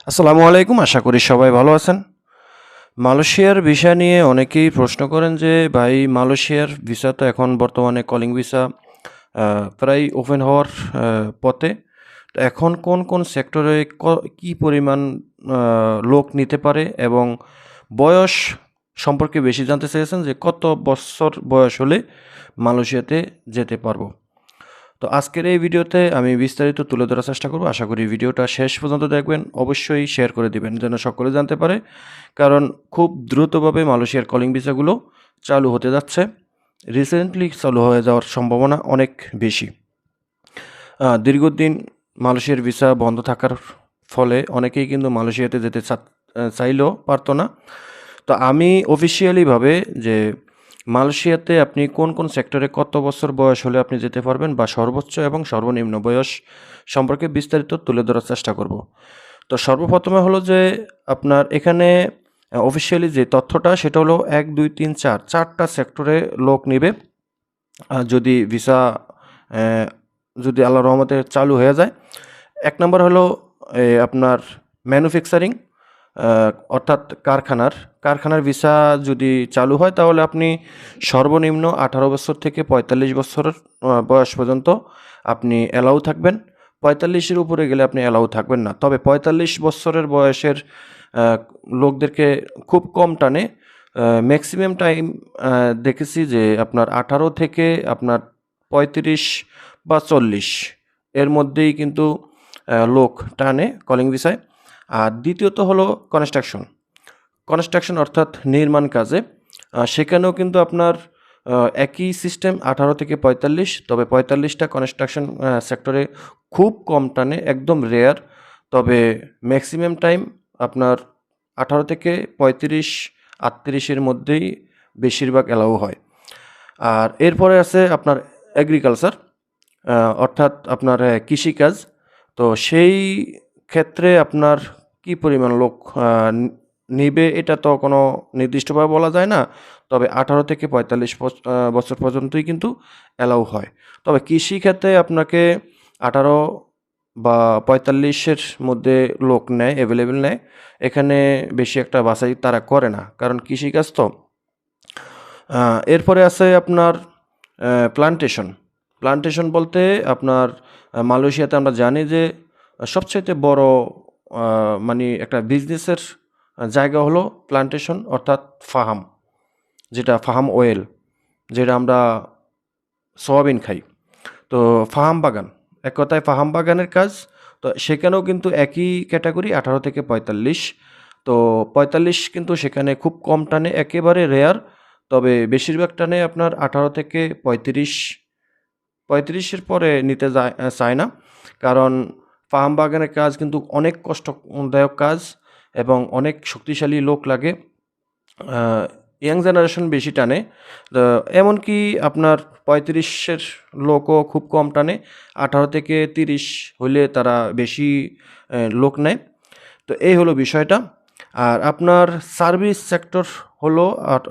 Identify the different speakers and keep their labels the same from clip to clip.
Speaker 1: আসসালামু আলাইকুম। আশা করি সবাই ভালো আছেন। মালয়েশিয়ার ভিসা নিয়ে অনেকেই প্রশ্ন করেন যে, "ভাই মালয়েশিয়ার ভিসা তো এখন বর্তমানে কলিং ভিসা প্রায় ওপেন হওয়ার পথে। তো এখন কোন সেক্টরে কি পরিমাণ আ লোক নিতে পারে এবং বয়স সম্পর্কে বেশি জানতে চেয়েছেন যে, কত বছর বয়স হলে মালয়েশিয়াতে যেতে পারবো?" তো আজকের এই ভিডিওতে আমি বিস্তারিত তুলে ধরার চেষ্টা করব। আশা করি ভিডিওটা শেষ পর্যন্ত দেখবেন। অবশ্যই শেয়ার করে দিবেন যেন সকলে জানতে পারে। কারণ খুব দ্রুতভাবে মালয়েশিয়ার কলিং ভিসাগুলো চালু হতে যাচ্ছে। রিসেন্টলি চালু হয়ে যাওয়ার সম্ভাবনা অনেক বেশি। দীর্ঘদিন মালয়েশিয়ার ভিসা বন্ধ থাকার ফলে অনেকেই কিন্তু মালয়েশিয়াতে যেতে চাইলেও পারত না। তো আমি অফিসিয়ালিভাবে যে মালয়েশিয়াতে আপনি কোন সেক্টরে কত বছর বয়স হলে আপনি যেতে পারবেন বা সর্বোচ্চ এবং সর্বনিম্ন বয়স সম্পর্কে বিস্তারিত তুলে ধরার চেষ্টা করব। তো সর্বপ্রথমে হলো যে আপনার এখানে অফিসিয়ালি যে তথ্যটা সেটা হলো ১, ২, ৩, ৪ টা সেক্টরে লোক নিবে। যদি ভিসা অ্যা যদি আল্লাহর রহমতে চালু হয়ে যায়। ১ নাম্বার হলো আপনার ম্যানুফ্যাকচারিং অর্থাৎ কারখানার ভিসা যদি চালু হয় তাহলে আপনি সর্বনিম্ন ১৮ বছর থেকে ৪৫ বছরের বয়স পর্যন্ত আপনি অ্যালাউ থাকবেন। ৪৫ এর উপরে গেলে আপনি অ্যালাউ থাকবেন না। তবে ৪৫ বছরের বয়সের আ লোকদেরকে খুব কম টানে। ম্যাক্সিমাম টাইম দেখেছি যে আপনার ১৮ থেকে আপনার ৩৫ বা ৪০ এর মধ্যেই কিন্তু লোক টানে কলিং ভিসায়। আর দ্বিতীয়ত হলো কনস্ট্রাকশন অর্থাৎ নির্মাণ কাজে। সেখানেও কিন্তু আপনার একই সিস্টেম ১৮ থেকে ৪৫, তবে ৪৫ টা কনস্ট্রাকশন সেক্টরে খুব কম টানে, একদম রেয়ার। তবে ম্যাক্সিমাম টাইম আপনার ১৮ থেকে ৩৫, ৩৮ এর মধ্যেই বেশিরভাগ অ্যালাউ হয়। আর এরপরে আছে আপনার এগ্রিকালচার অর্থাৎ আপনার কৃষিকাজ। তো সেই ক্ষেত্রে আপনার কি পরিমাণ লোক আ নিবে এটা তো কোনো নির্দিষ্টভাবে বলা যায় না। তবে ১৮ থেকে ৪৫ বছর পর্যন্তই কিন্তু অ্যালাউ হয়। তবে কৃষিখাতে আপনাকে ১৮ বা ৪৫ এর মধ্যে লোক নেয়, এভেইলেবল নেয়। এখানে বেশি একটা বাছাই তারা করে না। কারণ কৃষিকাজ তো। আ এরপরে আছে আপনার প্লান্টেশন। প্লান্টেশন বলতে আপনার মালয়েশিয়াতে আমরা জানি যে সবচাইতে বড় আ মানি একটা বিজনেসের জায়গা হলো প্লান্টেশন অর্থাৎ ফার্ম। যেটা ফার্ম অয়েল, যেটা আমরা সয়াবিন খাই। তো ফার্ম বাগান, এক কথায় ফার্ম বাগানের কাজ। তো সেখানেও কিন্তু একই ক্যাটেগরি ১৮ থেকে ৪৫। তো ৪৫ কিন্তু সেখানে খুব কম টানে, একেবারে রেয়ার। তবে বেশিরভাগ টানে আপনার ১৮ থেকে ৩৫। ৩৫ এর পরে নিতে চায় না। কারণ ফার্ম বাগানের কাজ কিন্তু অনেক কষ্টদায়ক কাজ এবং অনেক শক্তিশালী লোক লাগে। আ ইয়াং জেনারেশন বেশি টানে। তো এমনকি আপনার ৩৫ এর লোকও খুব কম টানে। ১৮ থেকে ৩০ হইলে তারা বেশি লোক নেয়। তো এই হলো বিষয়টা। আর আপনার সার্ভিস সেক্টর হলো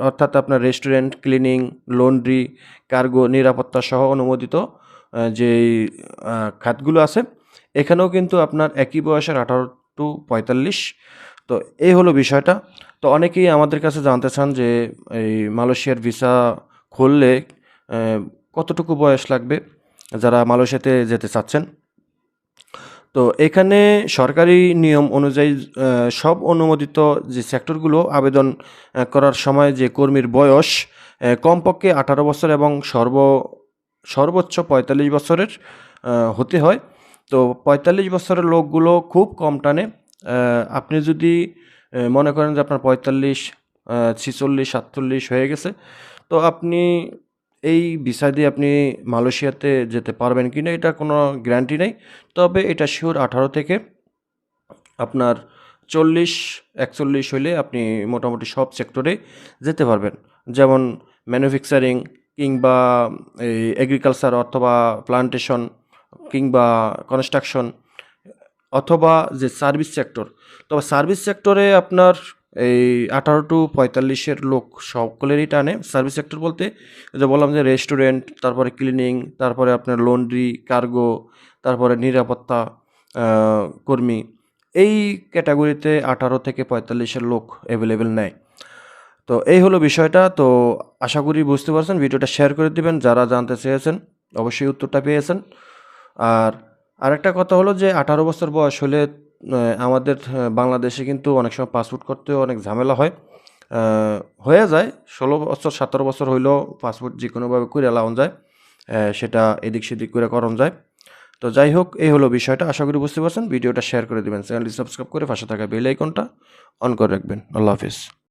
Speaker 1: অর্থাৎ আপনার রেস্টুরেন্ট, ক্লিনিং, লন্ড্রি, কার্গো, নিরাপত্তা সহ অনুমোদিত যেই খাতগুলো আছে, এখানেও কিন্তু আপনার একই বয়সের ১৮ টু ৪৫। তো এই হলো বিষয়টা। তো অনেকেই আমাদের কাছে জানতে চান যে এই মালয়েশিয়ার ভিসা খুললে অ্যা কতটুকু বয়স লাগবে যারা মালয়েশিয়াতে যেতে চাচ্ছেন? তো এখানে সরকারি নিয়ম অনুযায়ী সব অনুমোদিত যে সেক্টরগুলো আবেদন করার সময় যে কর্মীর বয়স কমপক্ষে ১৮ বছর এবং সর্বোচ্চ ৪৫ বছরের হতে হয়। তো ৪৫ বছরের লোকগুলো খুব কম টানে। আপনি যদি মনে করেন যে আপনার ৪৫, ৪৬, ৪৭ হয়ে গেছে, তো আপনি এই ভিসা দিয়ে আপনি মালয়েশিয়াতে যেতে পারবেন কিনা এটার কোনো গ্যারান্টি নেই। তবে এটা সিওর ১৮ থেকে আপনার ৪০, ৪১ হইলে আপনি মোটামুটি সব সেক্টরে যেতে পারবেন। যেমন ম্যানুফ্যাকচারিং কিংবা এই এগ্রিকালচার অথবা প্লান্টেশন কিংবা কনস্ট্রাকশন অথবা যে সার্ভিস সেক্টর। তবে সার্ভিস সেক্টরে আপনার এই ১৮ টু ৪৫ এর লোক সকলেরই টানে। সার্ভিস সেক্টর বলতে যে বললাম যে রেস্টুরেন্ট, তারপরে ক্লিনিং, তারপরে আপনার লন্ড্রি, কার্গো, তারপরে নিরাপত্তা আ কর্মী। এই ক্যাটাগরিতে 18 থেকে 45-এর লোক অ্যাভেলেবেল নেয়। তো এই হলো বিষয়টা। তো আশা করি বুঝতে পারছেন। ভিডিওটা শেয়ার করে দিবেন যারা জানতে চেয়েছেন, অবশ্যই উত্তরটা পেয়েছেন। আর আরেকটা কথা হলো যে 18 বছর বয়স হলে আমাদের বাংলাদেশে কিন্তু অনেক সময় পাসপোর্ট করতেও অনেক ঝামেলা হয়। হয়ে যায় 16 বছর 17 বছর হইলেও পাসপোর্ট যেকোনোভাবে কইরা লাওন যায়। সেটা এদিক সেদিক করে করণ যায়। তো যাই হোক, এই হলো বিষয়টা। আশা করি বুঝতে পারছেন। ভিডিওটা শেয়ার করে দিবেন। চ্যানেলটি সাবস্ক্রাইব করে পাশে থাকা বেল আইকনটা অন করে রাখবেন। আল্লাহ হাফেজ।